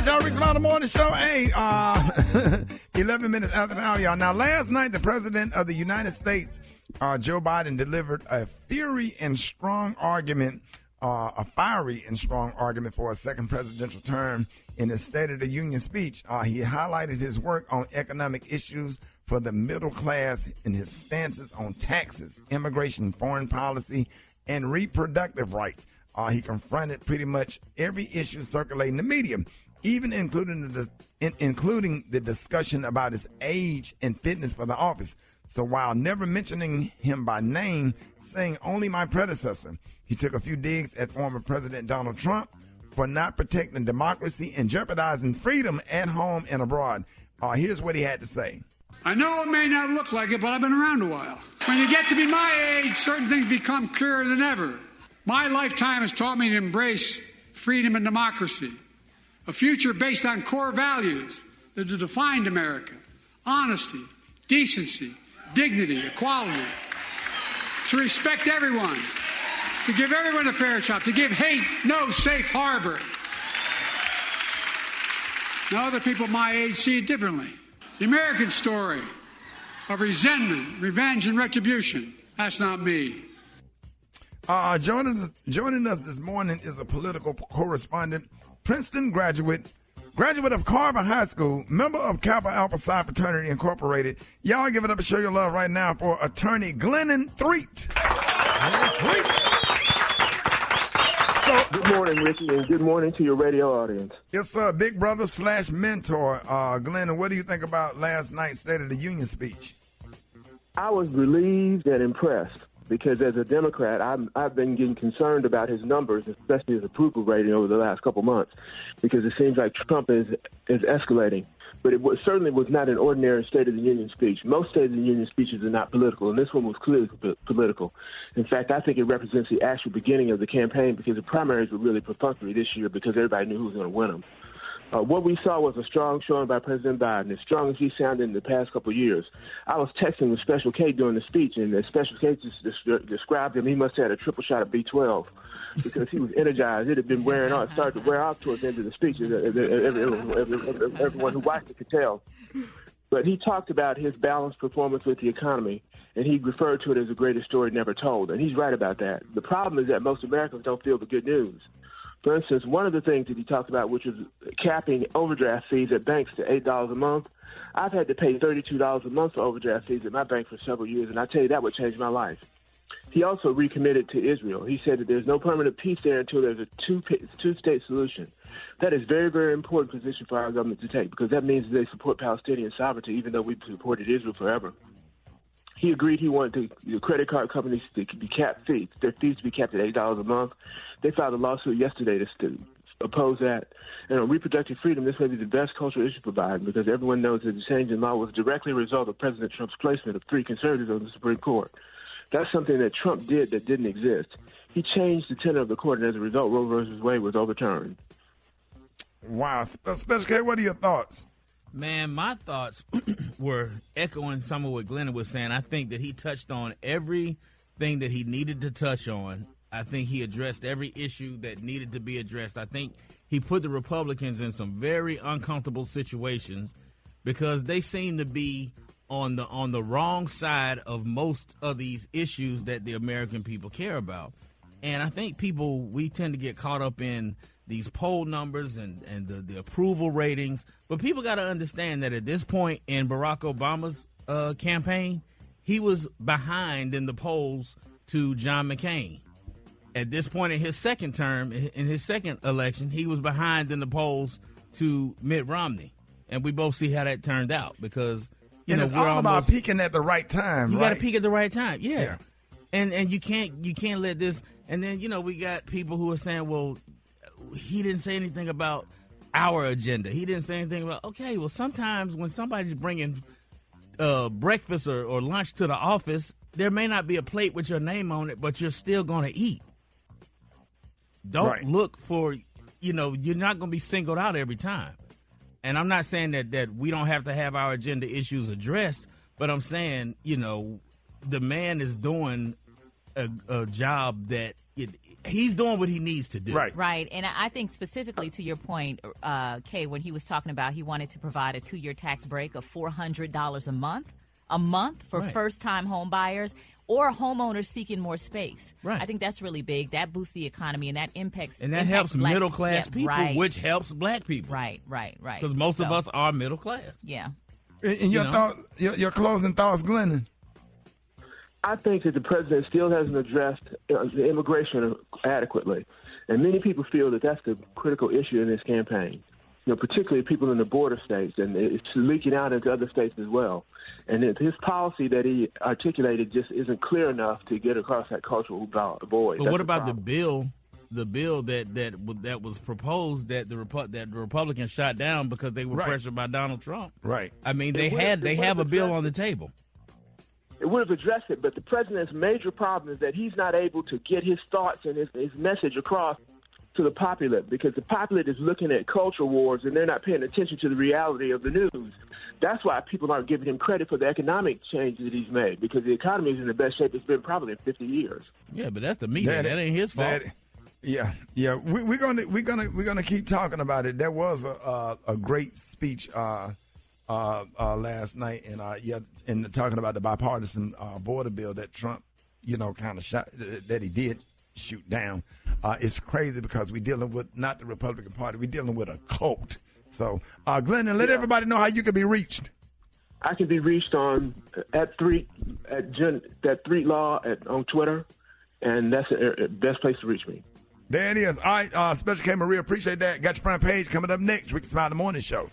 right, y'all. Rickey Smiley Morning Show. Hey, 11 minutes after the hour, y'all. Now, last night, the President of the United States, Joe Biden, delivered a fiery and strong argument for a second presidential term in his State of the Union speech. He highlighted his work on economic issues for the middle class and his stances on taxes, immigration, foreign policy, and reproductive rights. He confronted pretty much every issue circulating in the media, even including the discussion about his age and fitness for the office. So while never mentioning him by name, saying only my predecessor, he took a few digs at former President Donald Trump for not protecting democracy and jeopardizing freedom at home and abroad. Here's what he had to say. I know it may not look like it, but I've been around a while. When you get to be my age, certain things become clearer than ever. My lifetime has taught me to embrace freedom and democracy, a future based on core values that have defined America: honesty, decency, dignity, equality, to respect everyone, to give everyone a fair shot, to give hate no safe harbor. Now, other people my age see it differently. The American story of resentment, revenge, and retribution, that's not me. Joining us this morning is a political correspondent, Princeton graduate of Carver High School, member of Kappa Alpha Psi Fraternity Incorporated. Y'all give it up and show your love right now for attorney Glennon Threet. Good morning, Rickey, and good morning to your radio audience. Yes, sir. Big brother / mentor. Glennon, what do you think about last night's State of the Union speech? I was relieved and impressed because as a Democrat, I've been getting concerned about his numbers, especially his approval rating over the last couple months, because it seems like Trump is escalating. But it certainly was not an ordinary State of the Union speech. Most State of the Union speeches are not political, and this one was clearly political. In fact, I think it represents the actual beginning of the campaign because the primaries were really perfunctory this year because everybody knew who was going to win them. What we saw was a strong showing by President Biden, as strong as he sounded in the past couple of years. I was texting with Special K during the speech, and Special K described him. He must have had a triple shot of B12 because he was energized. It had been wearing off, started to wear off towards the end of the speech. Everyone who watched it could tell. But he talked about his balanced performance with the economy, and he referred to it as the greatest story never told. And he's right about that. The problem is that most Americans don't feel the good news. For instance, one of the things that he talked about, which was capping overdraft fees at banks to $8 a month. I've had to pay $32 a month for overdraft fees at my bank for several years, and I tell you, that would change my life. He also recommitted to Israel. He said that there's no permanent peace there until there's a two-state solution. That is a very, very important position for our government to take because that means they support Palestinian sovereignty, even though we've supported Israel forever. He agreed he wanted the credit card companies to be capped fees, their fees to be capped at $8 a month. They filed a lawsuit yesterday to oppose that. And on reproductive freedom, this may be the best cultural issue for Biden because everyone knows that the change in law was directly a result of President Trump's placement of 3 conservatives on the Supreme Court. That's something that Trump did that didn't exist. He changed the tenor of the court, and as a result, Roe v. Wade was overturned. Wow. Special K, what are your thoughts? Man, my thoughts were echoing some of what Glennon was saying. I think that he touched on everything that he needed to touch on. I think he addressed every issue that needed to be addressed. I think he put the Republicans in some very uncomfortable situations because they seem to be on the wrong side of most of these issues that the American people care about. And I think we tend to get caught up in these poll numbers and the approval ratings. But people got to understand that at this point in Barack Obama's campaign, he was behind in the polls to John McCain. At this point in his second term, in his second election, he was behind in the polls to Mitt Romney. And we both see how that turned out because, it's all about peaking at the right time, You right? got to peak at the right time, yeah. And you can't let this. And then, we got people who are saying, well, he didn't say anything about our agenda. He didn't say anything about, okay, well, sometimes when somebody's bringing breakfast or lunch to the office, there may not be a plate with your name on it, but you're still going to eat. Don't look for, you're not going to be singled out every time. And I'm not saying that we don't have to have our agenda issues addressed, but I'm saying, the man is doing a job that he's doing what he needs to do. Right. And I think specifically to your point, Kay, when he was talking about he wanted to provide a 2-year tax break of $400 a month for first-time home buyers or homeowners seeking more space. Right. I think that's really big. That boosts the economy, and that impacts helps middle-class people, which helps black people. Right. Because most of us are middle class. Yeah. And your closing thoughts, Glennon? I think that the president still hasn't addressed the immigration adequately. And many people feel that that's the critical issue in this campaign. Particularly people in the border states, and it's leaking out into other states as well. And his policy that he articulated just isn't clear enough to get across that cultural void. But what about the bill that was proposed that the Republicans shot down because they were pressured by Donald Trump? Right. I mean, they have a bill on the table. It would have addressed it, but the president's major problem is that he's not able to get his thoughts and his message across to the populate, because the populate is looking at culture wars and they're not paying attention to the reality of the news. That's why people aren't giving him credit for the economic changes that he's made, because the economy is in the best shape it's been probably in 50 years. Yeah, but that's the media. That ain't his fault. Yeah. We're gonna keep talking about it. There was a great speech last night, and talking about the bipartisan border bill that Trump, kind of shot, that he did shoot down. It's crazy because we're dealing with not the Republican Party, we're dealing with a cult. So, Glennon, let everybody know how you can be reached. I can be reached on at 3 Law on Twitter, and that's the best place to reach me. There it is. All right, Special K. Maria, appreciate that. Got your front page coming up next. Rickey Smiley, the Morning Show.